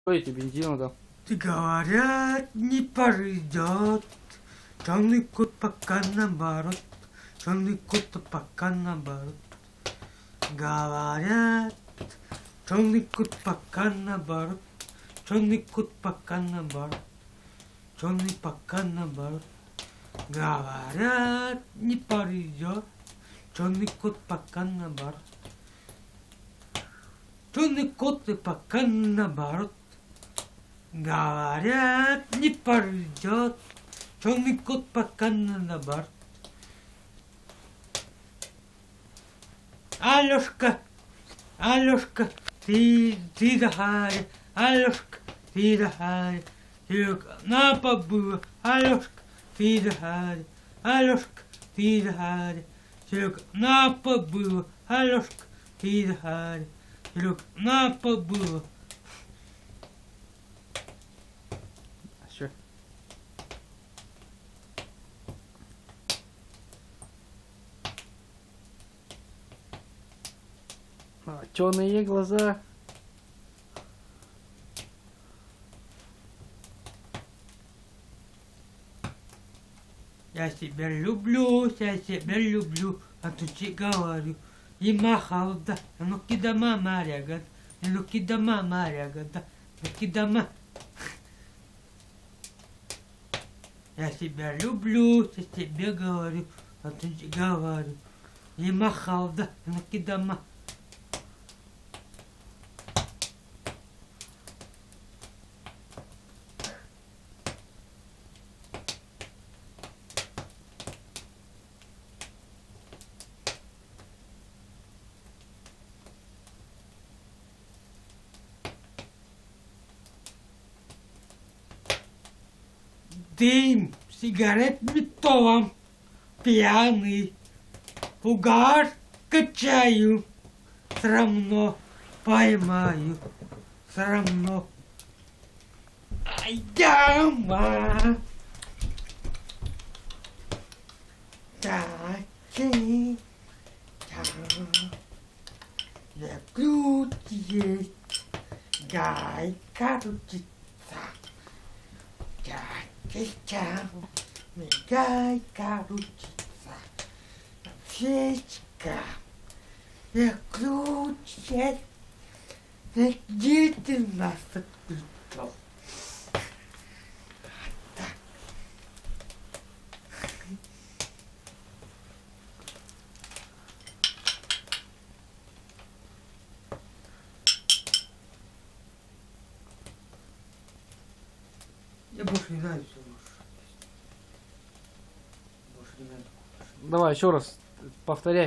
Что эти бензина дал? Ты говорят, не придет. Черный кот пока наоборот. Черный кот пока наоборот. Говорят, черный кот пока наоборот. Черный кот пока наоборот. Черный пока наоборот. Говорят, не придет. Черный кот пока наоборот. Черный кот пока наоборот. Говорят, не придет. Черный кот пока наоборот. Алешка, Алешка, ты дорогая, Алешка, ты дорогая, на побыла, Алешка, ты дорогая, Алешка, ты дорогая, на побыла, Алешка, ты дорогая, на побыла. Все. Темные глаза. Я себя люблю, а тут тебе говорю. И махал, да, ну кидама маряга, ну кидама маряга, да, ну кидама. Я себя люблю, я тебе говорю, а тут тебе говорю. И махал, да, ну кидама. Дым, сигарет металлом, пьяный, угар качаю, все равно поймаю, все равно. Ай, дома. Такие, я ключ есть, дай крутиться. Мигай, крутится, свечка, я ключ, где ты нас отключил? Так. Я больше не знаю, что лучше. Больше не знаю. Давай еще раз повторяй.